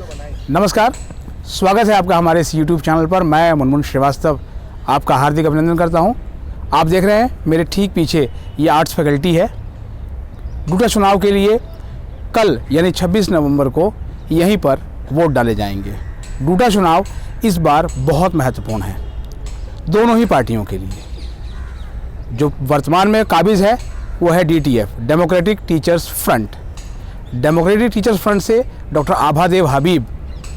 नमस्कार, स्वागत है आपका हमारे इस YouTube चैनल पर। मैं मुनमुन श्रीवास्तव आपका हार्दिक अभिनंदन करता हूं। आप देख रहे हैं मेरे ठीक पीछे ये आर्ट्स फैकल्टी है। डूटा चुनाव के लिए कल यानी 26 नवंबर को यहीं पर वोट डाले जाएंगे। डूटा चुनाव इस बार बहुत महत्वपूर्ण है दोनों ही पार्टियों के लिए। जो वर्तमान में काबिज़ है वो है DTF, democratic teachers front. Democratic teachers front से डॉक्टर आभादेव हबीब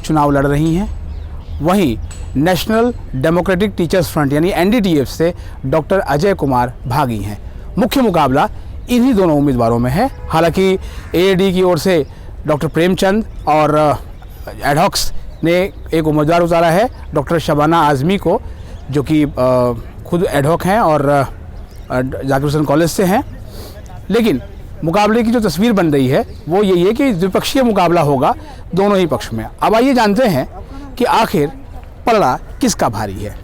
चुनाव लड़ रही हैं। वहीं नेशनल डेमोक्रेटिक टीचर्स फ्रंट यानी NDTF से डॉक्टर अजय कुमार भागी हैं। मुख्य मुकाबला इन्हीं दोनों उम्मीदवारों में है। हालांकि AAD की ओर से डॉक्टर प्रेमचंद और एडहॉक्स ने एक उम्मीदवार उतारा है, डॉक्टर शबाना आज़मी को, जो कि खुद एडहॉक हैं और जाकिर हुसैन कॉलेज से हैं। लेकिन मुकाबले की जो तस्वीर बन रही है वो यही है कि द्विपक्षीय मुकाबला होगा दोनों ही पक्ष में। अब आइए जानते हैं कि आखिर पलड़ा किसका भारी है।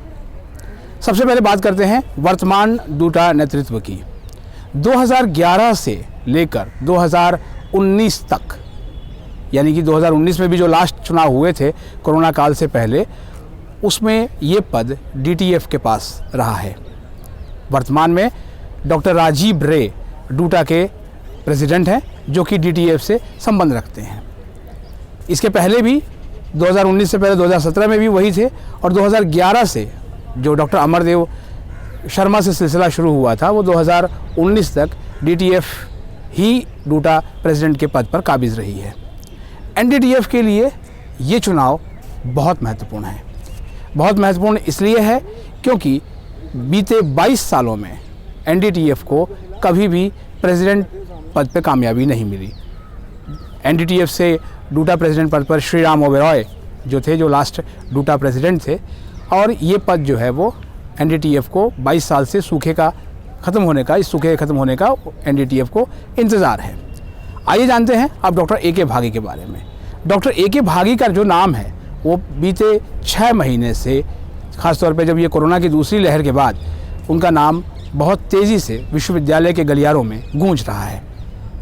सबसे पहले बात करते हैं वर्तमान डूटा नेतृत्व की। 2011 से लेकर 2019 तक, यानी कि 2019 में भी जो लास्ट चुनाव हुए थे कोरोना काल से पहले, उसमें ये पद DTF के पास रहा है। वर्तमान में डॉक्टर राजीव रे डूटा के प्रेसिडेंट हैं, जो कि DTF से संबंध रखते हैं। इसके पहले भी 2019 से पहले 2017 में भी वही थे, और 2011 से जो डॉक्टर अमरदेव शर्मा से सिलसिला शुरू हुआ था वो 2019 तक DTF ही डूटा प्रेसिडेंट के पद पर काबिज़ रही है। NDTF के लिए ये चुनाव बहुत महत्वपूर्ण है। बहुत महत्वपूर्ण इसलिए है क्योंकि बीते 22 सालों में NDTF को कभी भी प्रेसिडेंट पद पे कामयाबी नहीं मिली। NDTF से डूटा प्रेसिडेंट पद पर श्री राम ओबेरॉय जो थे, जो लास्ट डूटा प्रेसिडेंट थे, और ये पद जो है वो NDTF को 22 साल से सूखे के ख़त्म होने का NDTF को इंतज़ार है। आइए जानते हैं अब डॉक्टर AK भागी के बारे में। डॉक्टर AK भागी का जो नाम है वो बीते 6 महीने से, ख़ासतौर पे जब ये कोरोना की दूसरी लहर के बाद, उनका नाम बहुत तेज़ी से विश्वविद्यालय के गलियारों में गूंज रहा है।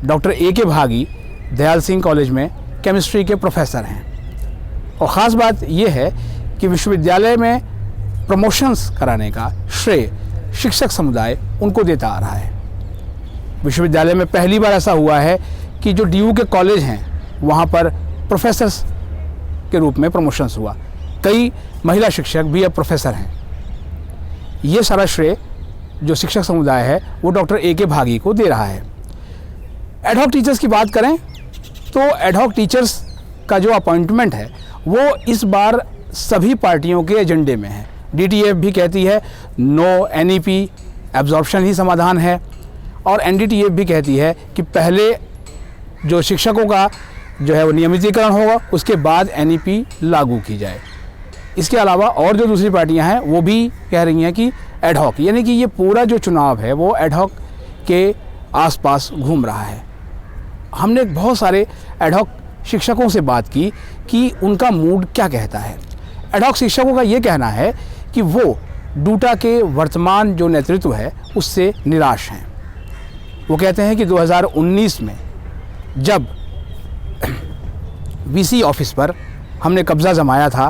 डॉक्टर AK भागी दयाल सिंह कॉलेज में केमिस्ट्री के प्रोफेसर हैं, और ख़ास बात ये है कि विश्वविद्यालय में प्रमोशंस कराने का श्रेय शिक्षक समुदाय उनको देता आ रहा है। विश्वविद्यालय में पहली बार ऐसा हुआ है कि जो DU के कॉलेज हैं वहाँ पर प्रोफेसर्स के रूप में प्रमोशंस हुआ। कई महिला शिक्षक भी अब प्रोफेसर हैं। ये सारा श्रेय जो शिक्षक समुदाय है वो डॉक्टर AK भागी को दे रहा है। एडहॉक टीचर्स की बात करें तो एडहॉक टीचर्स का जो अपॉइंटमेंट है वो इस बार सभी पार्टियों के एजेंडे में है। DTF भी कहती है नो NEP एब्जॉर्प्शन ही समाधान है, और NDTF भी कहती है कि पहले जो शिक्षकों का जो है वो नियमितीकरण होगा, उसके बाद NEP लागू की जाए। इसके अलावा और जो दूसरी पार्टियां हैं वो भी कह रही हैं कि एडहॉक, यानी कि ये पूरा जो चुनाव है वो एडहॉक के आसपास घूम रहा है। हमने बहुत सारे एडहॉक शिक्षकों से बात की कि उनका मूड क्या कहता है। एडहॉक शिक्षकों का ये कहना है कि वो डूटा के वर्तमान जो नेतृत्व है उससे निराश हैं। वो कहते हैं कि 2019 में जब VC ऑफिस पर हमने कब्ज़ा जमाया था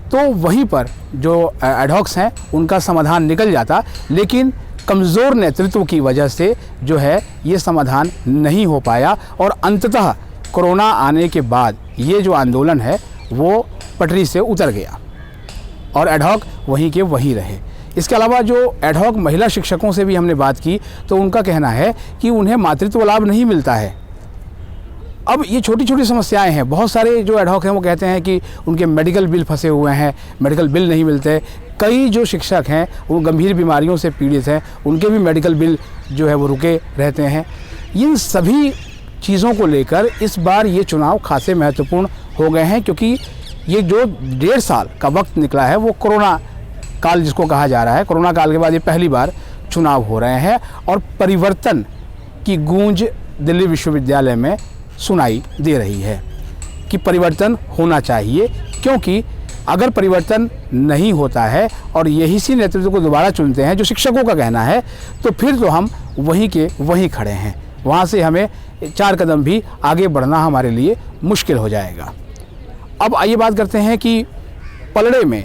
तो वहीं पर जो एडहॉक्स हैं उनका समाधान निकल जाता, लेकिन कमज़ोर नेतृत्व की वजह से जो है ये समाधान नहीं हो पाया, और अंततः कोरोना आने के बाद ये जो आंदोलन है वो पटरी से उतर गया और एडहॉक वहीं के वहीं रहे। इसके अलावा जो एडहॉक महिला शिक्षकों से भी हमने बात की तो उनका कहना है कि उन्हें मातृत्व लाभ नहीं मिलता है। अब ये छोटी छोटी समस्याएं हैं। बहुत सारे जो एडहॉक हैं वो कहते हैं कि उनके मेडिकल बिल फंसे हुए हैं, मेडिकल बिल नहीं मिलते। कई जो शिक्षक हैं वो गंभीर बीमारियों से पीड़ित हैं, उनके भी मेडिकल बिल जो है वो रुके रहते हैं। इन सभी चीज़ों को लेकर इस बार ये चुनाव खासे महत्वपूर्ण हो गए हैं, क्योंकि ये जो 1.5 साल का वक्त निकला है वो कोरोना काल जिसको कहा जा रहा है, कोरोना काल के बाद ये पहली बार चुनाव हो रहे हैं, और परिवर्तन की गूंज दिल्ली विश्वविद्यालय में सुनाई दे रही है कि परिवर्तन होना चाहिए। क्योंकि अगर परिवर्तन नहीं होता है और यही सी नेतृत्व को दोबारा चुनते हैं, जो शिक्षकों का कहना है, तो फिर तो हम वहीं के वहीं खड़े हैं। वहाँ से हमें 4 कदम भी आगे बढ़ना हमारे लिए मुश्किल हो जाएगा। अब आइए बात करते हैं कि पलड़े में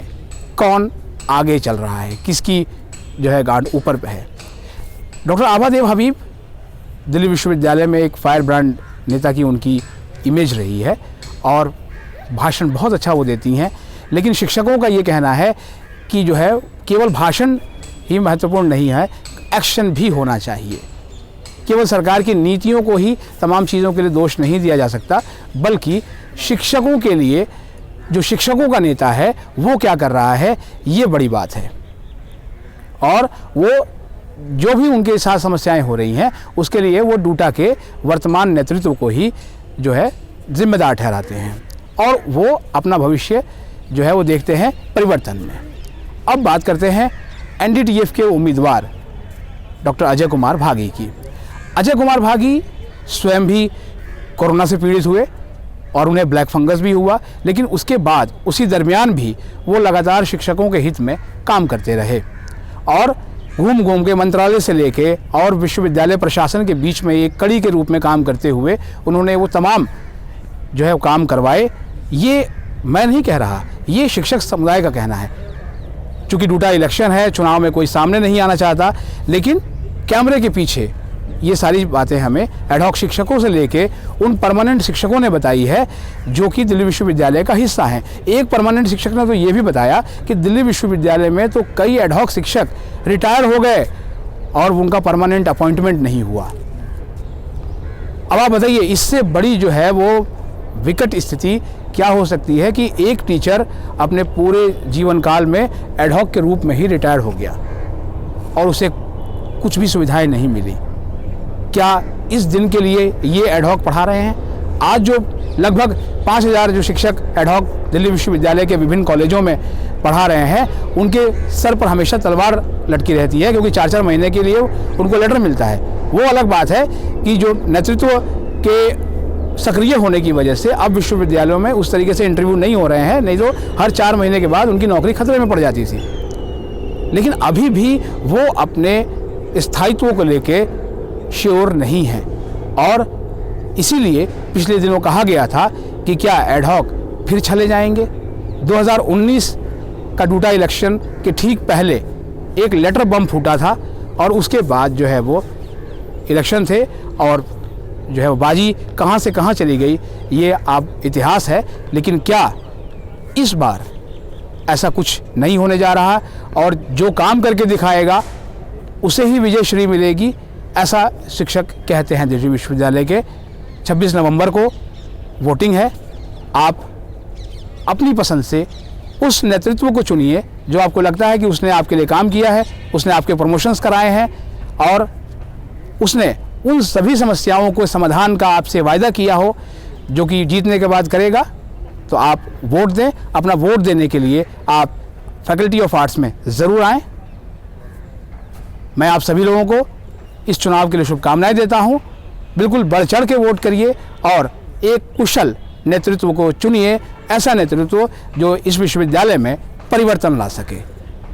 कौन आगे चल रहा है, किसकी जो है गार्ड ऊपर पे है। डॉक्टर आभा देव हबीब दिल्ली विश्वविद्यालय में एक फायर ब्रांड नेता की उनकी इमेज रही है और भाषण बहुत अच्छा वो देती हैं, लेकिन शिक्षकों का ये कहना है कि जो है केवल भाषण ही महत्वपूर्ण नहीं है, एक्शन भी होना चाहिए। केवल सरकार की नीतियों को ही तमाम चीज़ों के लिए दोष नहीं दिया जा सकता, बल्कि शिक्षकों के लिए जो शिक्षकों का नेता है वो क्या कर रहा है, ये बड़ी बात है। और वो जो भी उनके साथ समस्याएं हो रही हैं उसके लिए वो डूटा के वर्तमान नेतृत्व को ही जो है जिम्मेदार ठहराते हैं और वो अपना भविष्य जो है वो देखते हैं परिवर्तन में। अब बात करते हैं एनडीटीएफ के उम्मीदवार डॉक्टर अजय कुमार भागी की। अजय कुमार भागी स्वयं भी कोरोना से पीड़ित हुए और उन्हें ब्लैक फंगस भी हुआ, लेकिन उसके बाद उसी दरमियान भी वो लगातार शिक्षकों के हित में काम करते रहे और घूम घूम के मंत्रालय से लेके और विश्वविद्यालय प्रशासन के बीच में एक कड़ी के रूप में काम करते हुए उन्होंने वो तमाम जो है काम करवाए। ये मैं नहीं कह रहा, ये शिक्षक समुदाय का कहना है। चूँकि डूटा इलेक्शन है, चुनाव में कोई सामने नहीं आना चाहता, लेकिन कैमरे के पीछे ये सारी बातें हमें एडहॉक शिक्षकों से लेके उन परमानेंट शिक्षकों ने बताई है जो कि दिल्ली विश्वविद्यालय का हिस्सा हैं। एक परमानेंट शिक्षक ने तो ये भी बताया कि दिल्ली विश्वविद्यालय में तो कई एडहॉक शिक्षक रिटायर हो गए और उनका परमानेंट अपॉइंटमेंट नहीं हुआ। अब आप बताइए, इससे बड़ी जो है वो विकट स्थिति क्या हो सकती है कि एक टीचर अपने पूरे जीवन काल में एडहॉक के रूप में ही रिटायर हो गया और उसे कुछ भी सुविधाएं नहीं मिली। क्या इस दिन के लिए ये एडहॉक पढ़ा रहे हैं? आज जो लगभग 5000 जो शिक्षक एडहॉक दिल्ली विश्वविद्यालय के विभिन्न कॉलेजों में पढ़ा रहे हैं, उनके सर पर हमेशा तलवार लटकी रहती है, क्योंकि 4-4 महीने के लिए उनको लेटर मिलता है। वो अलग बात है कि जो नेतृत्व के सक्रिय होने की वजह से अब विश्वविद्यालयों में उस तरीके से इंटरव्यू नहीं हो रहे हैं, नहीं तो हर 4 महीने के बाद उनकी नौकरी खतरे में पड़ जाती थी। लेकिन अभी भी वो अपने स्थायित्व को लेके श्योर नहीं है और इसीलिए पिछले दिनों कहा गया था कि क्या एडहॉक फिर चले जाएंगे। 2019 का डूटा इलेक्शन के ठीक पहले एक लेटर बम फूटा था और उसके बाद जो है वो इलेक्शन थे और जो है वो बाजी कहाँ से कहाँ चली गई ये आप इतिहास है। लेकिन क्या इस बार ऐसा कुछ नहीं होने जा रहा और जो काम करके दिखाएगा उसे ही विजय श्री मिलेगी, ऐसा शिक्षक कहते हैं। दिल्ली विश्वविद्यालय के 26 नवंबर को वोटिंग है। आप अपनी पसंद से उस नेतृत्व को चुनिए जो आपको लगता है कि उसने आपके लिए काम किया है, उसने आपके प्रमोशंस कराए हैं और उसने उन सभी समस्याओं को समाधान का आपसे वायदा किया हो जो कि जीतने के बाद करेगा। तो आप वोट दें। अपना वोट देने के लिए आप फैकल्टी ऑफ आर्ट्स में ज़रूर आएँ। मैं आप सभी लोगों को इस चुनाव के लिए शुभकामनाएं देता हूं। बिल्कुल बढ़ चढ़ के वोट करिए और एक कुशल नेतृत्व को चुनिए, ऐसा नेतृत्व जो इस विश्वविद्यालय में परिवर्तन ला सके,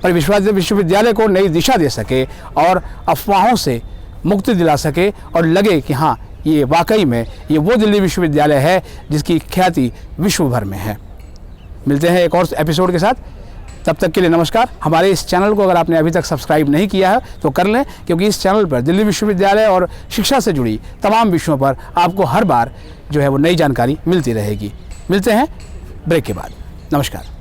पर विश्वविद्यालय को नई दिशा दे सके और अफवाहों से मुक्ति दिला सके और लगे कि हाँ, ये वाकई में ये वो दिल्ली विश्वविद्यालय है जिसकी ख्याति विश्व भर में है। मिलते हैं एक और एपिसोड के साथ, तब तक के लिए नमस्कार। हमारे इस चैनल को अगर आपने अभी तक सब्सक्राइब नहीं किया है तो कर लें, क्योंकि इस चैनल पर दिल्ली विश्वविद्यालय और शिक्षा से जुड़ी तमाम विषयों पर आपको हर बार जो है वो नई जानकारी मिलती रहेगी। मिलते हैं ब्रेक के बाद। नमस्कार।